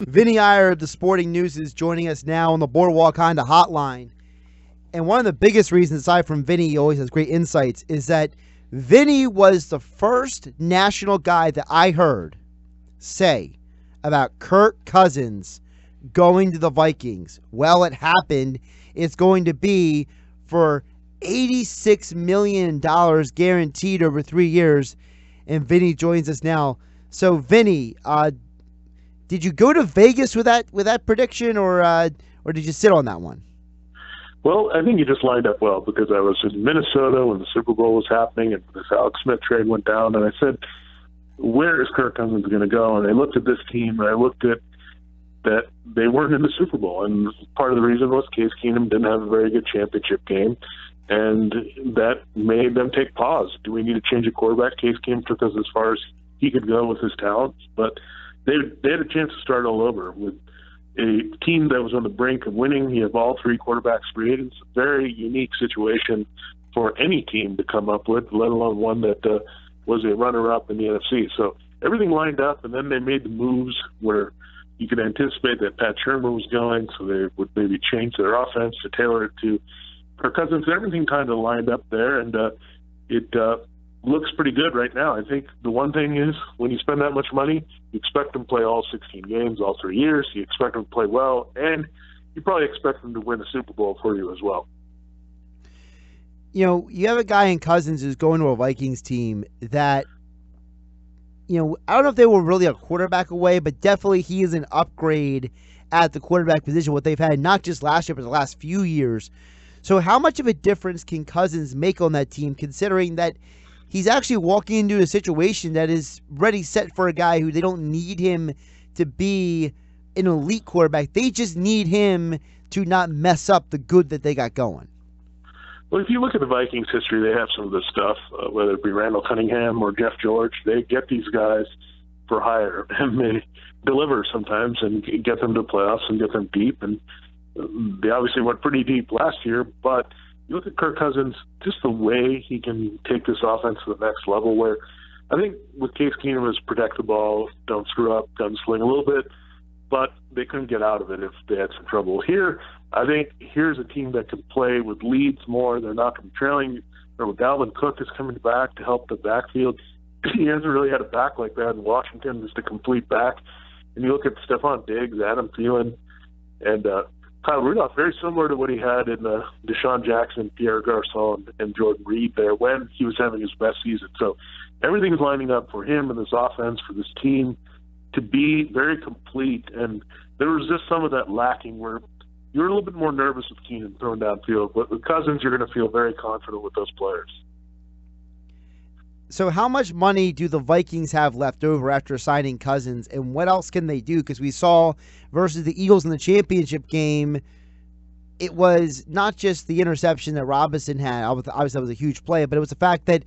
Vinnie Iyer of the Sporting News is joining us now on the Boardwalk Honda Hotline. And one of the biggest reasons, aside from Vinny, he always has great insights, is that Vinny was the first national guy that I heard say about Kirk Cousins going to the Vikings. Well, it happened. It's going to be for $86 million guaranteed over 3 years. And Vinny joins us now. So, Vinny, did you go to Vegas with that prediction, or did you sit on that one? Well, I think you just lined up well, because I was in Minnesota when the Super Bowl was happening and this Alex Smith trade went down, and I said, where is Kirk Cousins going to go? And I looked at this team, and I looked at that they weren't in the Super Bowl, and part of the reason was Case Keenum didn't have a very good championship game, and that made them take pause. Do we need to change a quarterback? Case Keenum took us as far as he could go with his talents, but they had a chance to start all over with a team that was on the brink of winning. You have all three quarterbacks free agents. A very unique situation for any team to come up with, let alone one that was a runner-up in the NFC. So everything lined up, and then they made the moves where you could anticipate that Pat Shermer was going, so they would maybe change their offense to tailor it to Kirk Cousins. Everything kind of lined up there, and it looks pretty good right now. I think the one thing is, when you spend that much money, you expect them to play all 16 games, all 3 years. You expect them to play well, and you probably expect them to win a Super Bowl for you as well. You know, you have a guy in Cousins who's going to a Vikings team that, you know, I don't know if they were really a quarterback away, but definitely he is an upgrade at the quarterback position, what they've had not just last year, but the last few years. So how much of a difference can Cousins make on that team, considering that he's actually walking into a situation that is ready set for a guy who they don't need him to be an elite quarterback. They just need him to not mess up the good that they got going. Well, if you look at the Vikings' history, they have some of this stuff, whether it be Randall Cunningham or Jeff George. They get these guys for hire, and they deliver sometimes and get them to playoffs and get them deep. And they obviously went pretty deep last year, but you look at Kirk Cousins, just the way he can take this offense to the next level, where I think with Case Keenum is protect the ball, don't screw up, gunsling a little bit, but they couldn't get out of it if they had some trouble. Here, I think here's a team that can play with leads more. They're not going to be trailing. Dalvin Cook is coming back to help the backfield. He hasn't really had a back like that in Washington, just a complete back. And you look at Stephon Diggs, Adam Thielen, and Kyle Rudolph, very similar to what he had in Deshaun Jackson, Pierre Garçon, and Jordan Reed there when he was having his best season. So everything's lining up for him and this offense, for this team, to be very complete. And there was just some of that lacking where you're a little bit more nervous with Keenan throwing downfield, but with Cousins, you're going to feel very confident with those players. So how much money do the Vikings have left over after signing Cousins, and what else can they do? Because we saw versus the Eagles in the championship game, it was not just the interception that Robinson had. Obviously, that was a huge play, but it was the fact that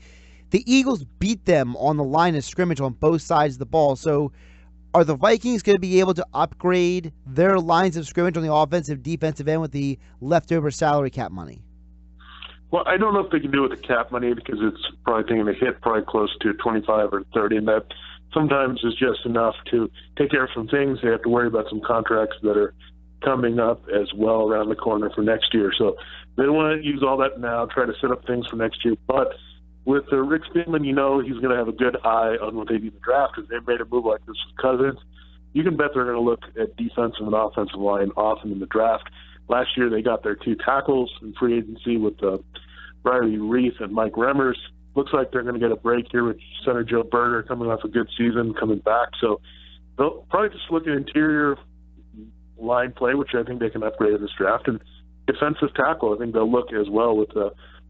the Eagles beat them on the line of scrimmage on both sides of the ball. So are the Vikings going to be able to upgrade their lines of scrimmage on the offensive, defensive end with the leftover salary cap money? Well, I don't know if they can do it with the cap money, because it's probably taking a hit probably close to 25 or 30, and that sometimes is just enough to take care of some things. They have to worry about some contracts that are coming up as well around the corner for next year. So they don't want to use all that now, try to set up things for next year. But with Rick Spielman, you know he's going to have a good eye on what they do in the draft. If they made a move like this with Cousins, you can bet they're going to look at defensive and offensive line often in the draft. Last year, they got their two tackles in free agency with Riley Reith and Mike Remmers. Looks like they're going to get a break here with center Joe Berger coming off a good season, coming back. So they'll probably just look at interior line play, which I think they can upgrade in this draft. And defensive tackle, I think they'll look as well with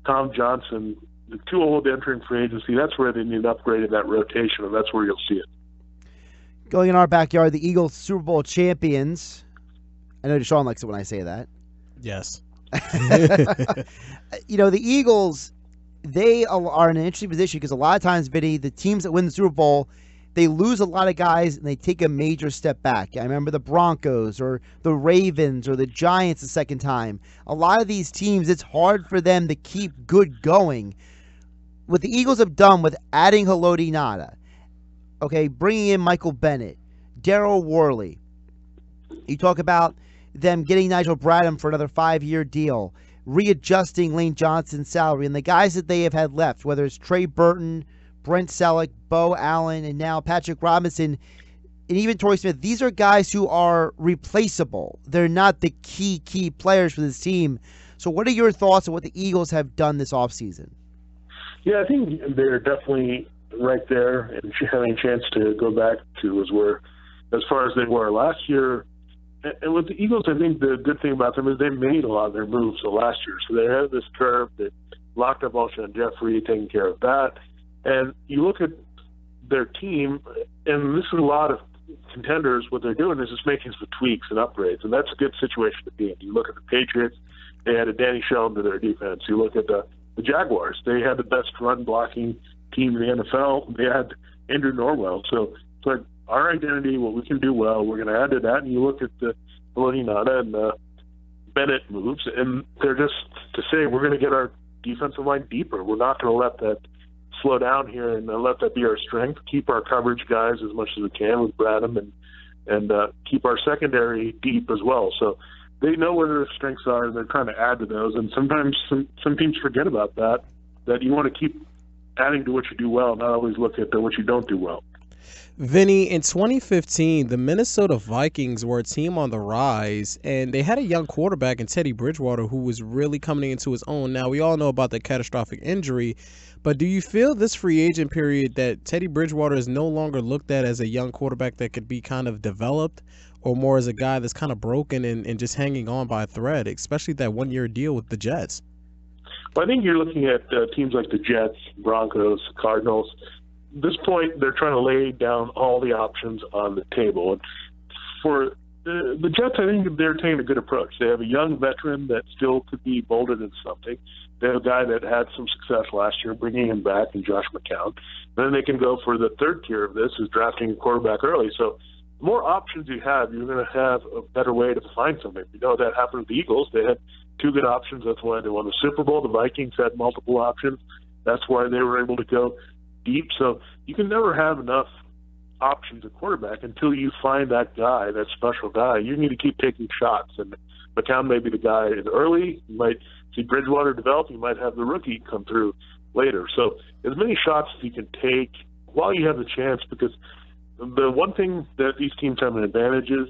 Tom Johnson, the two old entering free agency. That's where they need an upgrade in that rotation, and that's where you'll see it. Going in our backyard, the Eagles Super Bowl champions. I know Deshaun likes it when I say that. Yes. You know, the Eagles, they are in an interesting position because a lot of times, Vinny, the teams that win the Super Bowl, they lose a lot of guys and they take a major step back. I remember the Broncos or the Ravens or the Giants the second time. A lot of these teams, it's hard for them to keep good going. What the Eagles have done with adding Haloti Ngata, okay, bringing in Michael Bennett, Darryl Worley, You talk about them getting Nigel Bradham for another 5-year deal, readjusting Lane Johnson's salary, and the guys that they have had left, whether it's Trey Burton, Brent Selleck, Bo Allen, and now Patrick Robinson, and even Torrey Smith. These are guys who are replaceable. They're not the key players for this team. So what are your thoughts on what the Eagles have done this offseason? Yeah, I think they're definitely right there and having a chance to go back to as far as they were last year. And with the Eagles, I think the good thing about them is they made a lot of their moves last year. So they had this curve that locked up Alshon Jeffrey, taking care of that. And you look at their team, and this is a lot of contenders. What they're doing is just making some tweaks and upgrades, and that's a good situation to be in. You look at the Patriots, they added Danny Shelton to their defense. You look at the Jaguars, they had the best run-blocking team in the NFL. They had Andrew Norwell. So it's like our identity, what we can do well, we're going to add to that. And you look at the Lonina and the Bennett moves, and they're just to say we're going to get our defensive line deeper. We're not going to let that slow down here and let that be our strength. Keep our coverage guys as much as we can with Bradham and keep our secondary deep as well. So they know where their strengths are, and they're trying to add to those. And sometimes some teams forget about that you want to keep adding to what you do well, not always look at what you don't do well. Vinny, in 2015, the Minnesota Vikings were a team on the rise, and they had a young quarterback in Teddy Bridgewater who was really coming into his own. Now, we all know about the catastrophic injury, but do you feel this free agent period that Teddy Bridgewater is no longer looked at as a young quarterback that could be kind of developed, or more as a guy that's kind of broken and just hanging on by a thread, especially that one-year deal with the Jets? Well, I think you're looking at teams like the Jets, Broncos, Cardinals. At this point, they're trying to lay down all the options on the table. And for the Jets, I think they're taking a good approach. They have a young veteran that still could be molded into something. They have a guy that had some success last year, bringing him back, in Josh McCown. Then they can go for the third tier of this, is drafting a quarterback early. So the more options you have, you're going to have a better way to find something. We know that happened with the Eagles. They had two good options. That's why they won the Super Bowl. The Vikings had multiple options. That's why they were able to go deep. So you can never have enough options at quarterback until you find that guy, that special guy. You need to keep taking shots. And McCown may be the guy early. You might see Bridgewater develop. You might have the rookie come through later. So as many shots as you can take while you have the chance, because the one thing that these teams have an advantage is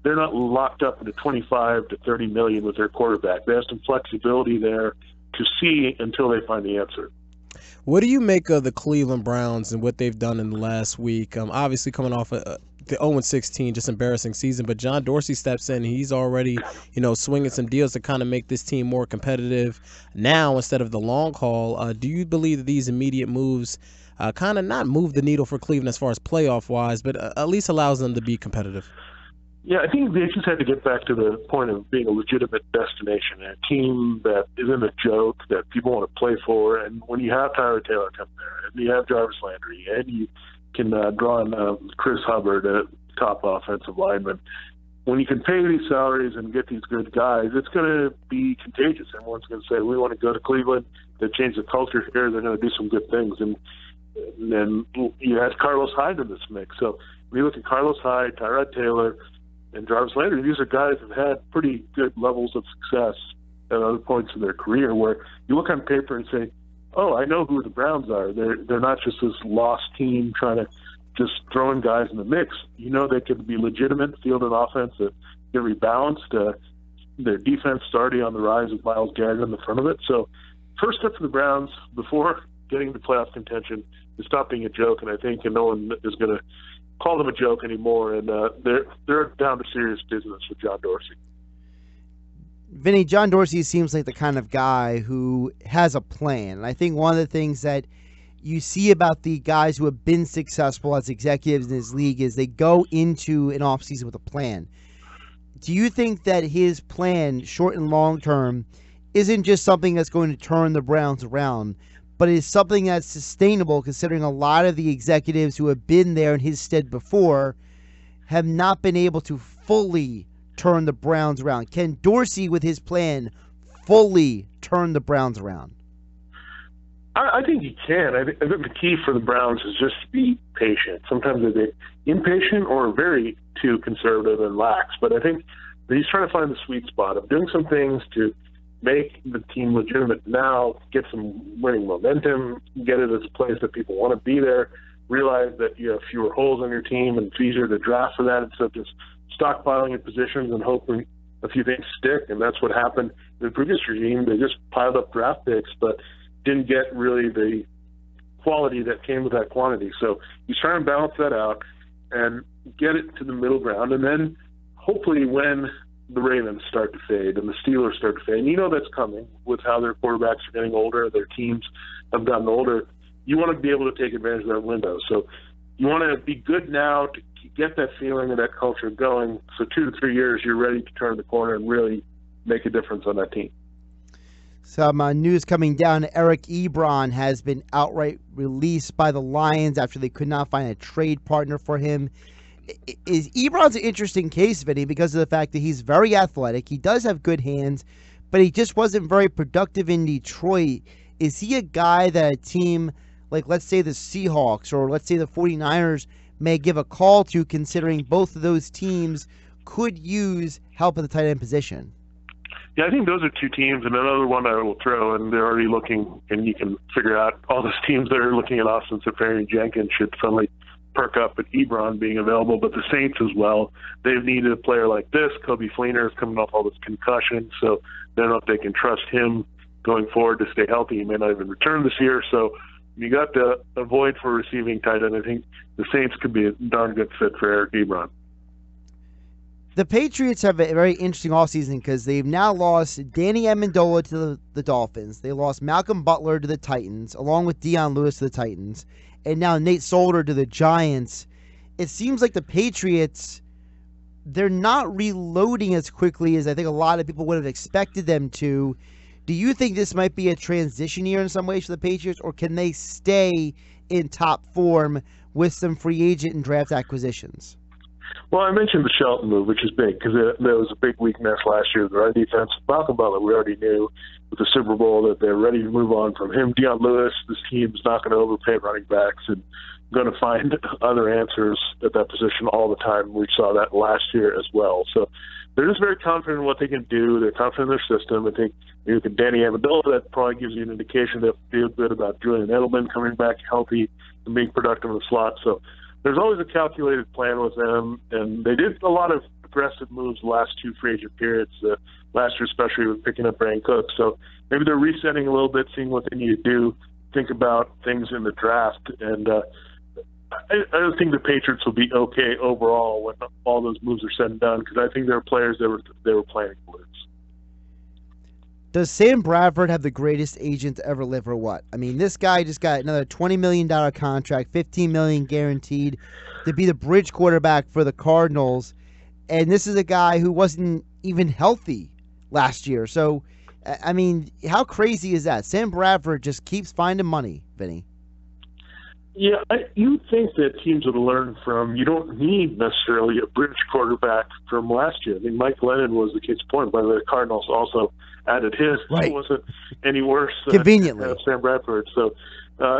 they're not locked up into 25 to 30 million with their quarterback. They have some flexibility there to see until they find the answer. What do you make of the Cleveland Browns and what they've done in the last week? Obviously coming off the 0-16, just embarrassing season, but John Dorsey steps in. He's already, swinging some deals to kind of make this team more competitive now instead of the long haul. Do you believe that these immediate moves kind of not move the needle for Cleveland as far as playoff-wise, but at least allows them to be competitive? Yeah, I think they just had to get back to the point of being a legitimate destination, a team that isn't a joke, that people want to play for. And when you have Tyler Taylor come there, and you have Jarvis Landry, and you can draw in Chris Hubbard, a top offensive lineman, when you can pay these salaries and get these good guys, it's going to be contagious. Everyone's going to say, we want to go to Cleveland. They change the culture here. They're going to do some good things. And then you had Carlos Hyde in this mix. So when you look at Carlos Hyde, Tyrod Taylor, and Jarvis Landry, these are guys that have had pretty good levels of success at other points in their career, where you look on paper and say, oh, I know who the Browns are. They're not just this lost team trying to just throwing guys in the mix. They could be legitimate field and offense that can be balanced. Their defense is already on the rise with Myles Garrett in the front of it. So first step for the Browns before getting to playoff contention is stop being a joke, and I think no one is going to call them a joke anymore, and they're down to serious business with John Dorsey. Vinny, John Dorsey seems like the kind of guy who has a plan. And I think one of the things that you see about the guys who have been successful as executives in this league is they go into an offseason with a plan. Do you think that his plan, short and long term, isn't just something that's going to turn the Browns around, but is something that's sustainable, considering a lot of the executives who have been there in his stead before have not been able to fully turn the Browns around? Can Dorsey, with his plan, fully turn the Browns around? I think he can. I think the key for the Browns is just to be patient. Sometimes they're impatient or very too conservative and lax. But I think that he's trying to find the sweet spot of doing some things to make the team legitimate now, get some winning momentum, get it as a place that people want to be there, realize that you have fewer holes on your team and it's easier to draft for that instead of just stockpiling your positions and hoping a few things stick. And that's what happened in the previous regime. They just piled up draft picks, but didn't get really the quality that came with that quantity. So he's trying to balance that out and get it to the middle ground. And then hopefully when the Ravens start to fade and the Steelers start to fade, and you know that's coming with how their quarterbacks are getting older, their teams have gotten older, you want to be able to take advantage of that window. So you want to be good now to get that feeling and that culture going. So 2 to 3 years, you're ready to turn the corner and really make a difference on that team. Some news coming down. Eric Ebron has been outright released by the Lions after they could not find a trade partner for him. Ebron's an interesting case, Vinny, because of the fact that he's very athletic. He does have good hands, but he just wasn't very productive in Detroit. Is he a guy that a team like, let's say, the Seahawks or let's say the 49ers may give a call to, considering both of those teams could use help at the tight end position? Yeah, I think those are two teams, and another one I will throw, and they're already looking, and you can figure out all those teams that are looking at Austin Seferian-Jenkins should suddenly perk up at Ebron being available, but the Saints as well. They've needed a player like this. Kobe Fleener is coming off all this concussion, so they don't know if they can trust him going forward to stay healthy. He may not even return this year, so you got to avoid for receiving tight end. I think the Saints could be a darn good fit for Eric Ebron. The Patriots have a very interesting offseason because they've now lost Danny Amendola to the Dolphins. They lost Malcolm Butler to the Titans, along with Deion Lewis to the Titans, and now Nate Solder to the Giants. It seems like the Patriots, they're not reloading as quickly as I think a lot of people would have expected them to. Do you think this might be a transition year in some ways for the Patriots, or can they stay in top form with some free agent and draft acquisitions? Well, I mentioned the Shelton move, which is big because there was a big weakness last year. The right defense, Malcolm Butler, we already knew with the Super Bowl that they're ready to move on from him. Deion Lewis, this team's not going to overpay running backs and going to find other answers at that position all the time. We saw that last year as well. So they're just very confident in what they can do. They're confident in their system. I think you look at Danny Amendola, that probably gives you an indication they feel good about Julian Edelman coming back healthy and being productive in the slot. So there's always a calculated plan with them, and they did a lot of aggressive moves the last two free agent periods, last year especially with picking up Brandon Cook. So maybe they're resetting a little bit, seeing what they need to do, think about things in the draft. And I think the Patriots will be okay overall when all those moves are said and done because I think there are players that they were planning to lose. Does Sam Bradford have the greatest agent to ever live or what? I mean, this guy just got another $20 million contract, $15 million guaranteed to be the bridge quarterback for the Cardinals. And this is a guy who wasn't even healthy last year. So, I mean, how crazy is that? Sam Bradford just keeps finding money, Vinny. Yeah, you think that teams would learn from, you don't need necessarily a bridge quarterback from last year. I mean, Mike Lennon was the case point. By the way, the Cardinals also added his. Right. It wasn't any worse conveniently than Sam Bradford. So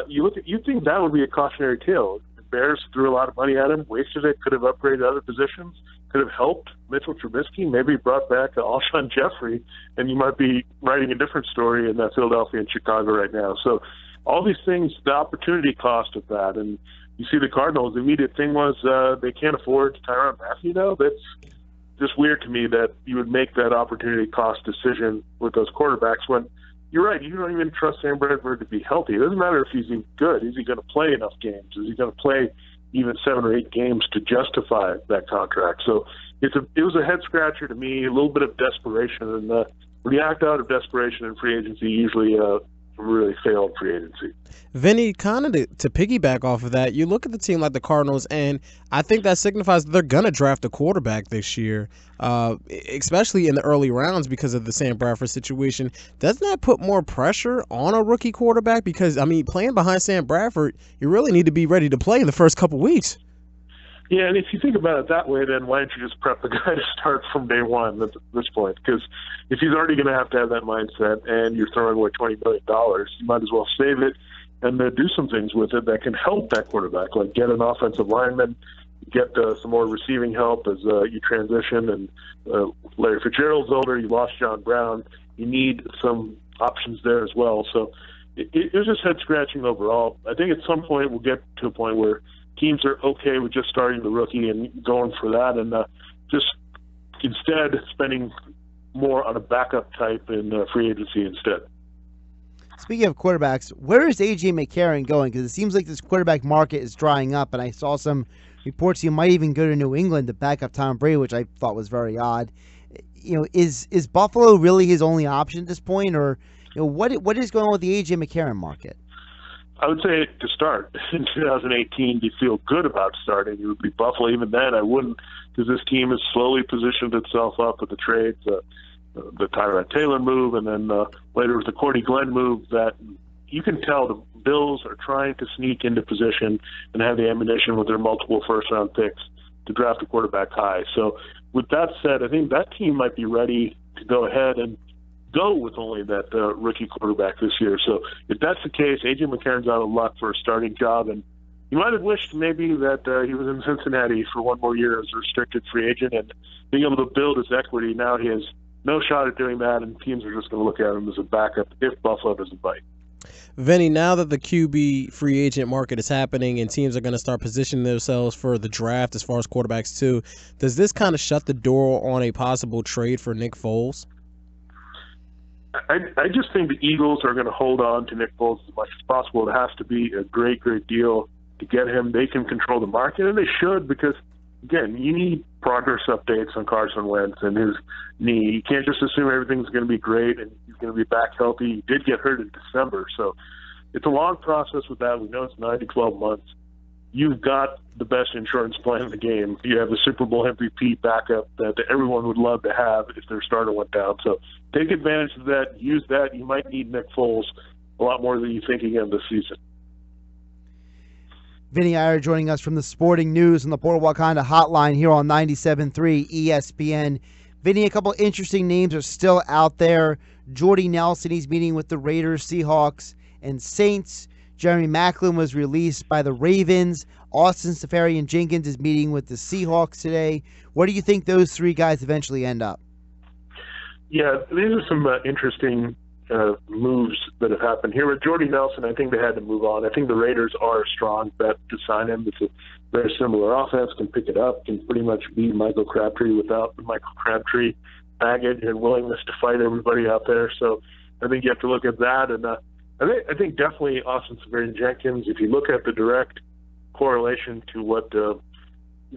you think that would be a cautionary tale. The Bears threw a lot of money at him, wasted it, could have upgraded other positions, could have helped Mitchell Trubisky, maybe brought back Alshon Jeffrey, and you might be writing a different story in Philadelphia and Chicago right now. So all these things, the opportunity cost of that, and you see the Cardinals, the immediate thing was they can't afford Tyrann Mathieu now. That's just weird to me that you would make that opportunity cost decision with those quarterbacks when you're right, you don't even trust Sam Bradford to be healthy. It doesn't matter if he's good. Is he going to play enough games? Is he going to play even 7 or 8 games to justify that contract? So it was a head-scratcher to me, a little bit of desperation. And when you act out of desperation in free agency, usually really failed free agency. Vinny, kind of to piggyback off of that, you look at the team like the Cardinals, and I think that signifies that they're going to draft a quarterback this year, especially in the early rounds because of the Sam Bradford situation. Doesn't that put more pressure on a rookie quarterback? Because, I mean, playing behind Sam Bradford, you really need to be ready to play the first couple weeks. Yeah, and if you think about it that way, then why don't you just prep the guy to start from day one at this point? Because if he's already going to have that mindset and you're throwing away $20 million, you might as well save it and do some things with it that can help that quarterback, like get an offensive lineman, get some more receiving help as you transition. And Larry Fitzgerald's older. You lost John Brown. You need some options there as well. So it was just head-scratching overall. I think at some point we'll get to a point where teams are okay with just starting the rookie and going for that, and just instead spending more on a backup type in free agency instead. Speaking of quarterbacks, where is A.J. McCarron going? Because it seems like this quarterback market is drying up, and I saw some reports he might even go to New England to back up Tom Brady, which I thought was very odd. Is Buffalo really his only option at this point, or what is going on with the A.J. McCarron market? I would say to start in 2018, you feel good about starting. It would be Buffalo. Even then, I wouldn't, because this team has slowly positioned itself up with the trades, the Tyrod Taylor move, and then later with the Cordy Glenn move. That you can tell the Bills are trying to sneak into position and have the ammunition with their multiple first-round picks to draft a quarterback high. So, with that said, I think that team might be ready to go ahead and go with only that rookie quarterback this year. So if that's the case, A.J. McCarron's out of luck for a starting job, and he might have wished maybe that he was in Cincinnati for one more year as a restricted free agent and being able to build his equity. Now he has no shot at doing that, and teams are just going to look at him as a backup if Buffalo doesn't bite. Vinny, now that the QB free agent market is happening and teams are going to start positioning themselves for the draft as far as quarterbacks too, does this kind of shut the door on a possible trade for Nick Foles? I just think the Eagles are going to hold on to Nick Foles as much as possible. It has to be a great, great deal to get him. They can control the market, and they should, because, again, you need progress updates on Carson Wentz and his knee. You can't just assume everything's going to be great and he's going to be back healthy. He did get hurt in December, so it's a long process with that. We know it's 9 to 12 months. You've got the best insurance plan in the game. You have the Super Bowl MVP backup that everyone would love to have if their starter went down. So take advantage of that. Use that. You might need Nick Foles a lot more than you think again this season. Vinnie Iyer joining us from the Sporting News on the Boardwalk Honda Hotline here on 97.3 ESPN. Vinnie, a couple interesting names are still out there. Jordy Nelson, he's meeting with the Raiders, Seahawks, and Saints. Jeremy Maclin was released by the Ravens. Austin Seferian-Jenkins is meeting with the Seahawks today. Where do you think those three guys eventually end up? Yeah, these are some interesting moves that have happened here. With Jordy Nelson, I think they had to move on. I think the Raiders are a strong bet to sign him. It's a very similar offense, can pick it up, can pretty much beat Michael Crabtree without the Michael Crabtree baggage and willingness to fight everybody out there. So I think you have to look at that. And I think definitely Austin Seferian-Jenkins, if you look at the direct correlation to what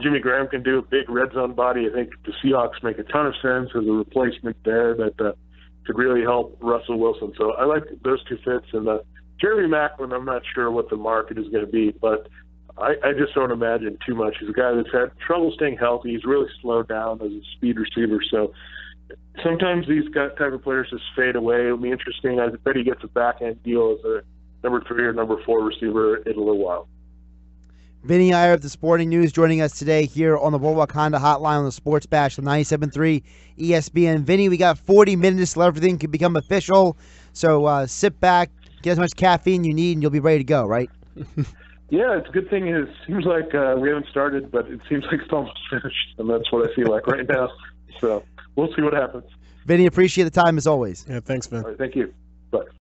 Jimmy Graham can do, a big red zone body, I think the Seahawks make a ton of sense as a replacement there that could really help Russell Wilson. So I like those two fits. And Jeremy Maclin, I'm not sure what the market is going to be, but I just don't imagine too much. He's a guy that's had trouble staying healthy. He's really slowed down as a speed receiver. So sometimes these type of players just fade away. It'll be interesting. I bet he gets a back-end deal as a number 3 or number 4 receiver in a little while. Vinnie Iyer of the Sporting News joining us today here on the Boardwalk Honda Hotline on the Sports Bash on 97.3 ESPN. Vinnie, we got 40 minutes till everything can become official. So sit back, get as much caffeine you need, and you'll be ready to go, right? Yeah, it's a good thing. It seems like we haven't started, but it seems like it's almost finished, and that's what I feel like right now. So we'll see what happens. Vinnie, appreciate the time as always. Yeah, thanks, Vin. All right, thank you. Bye.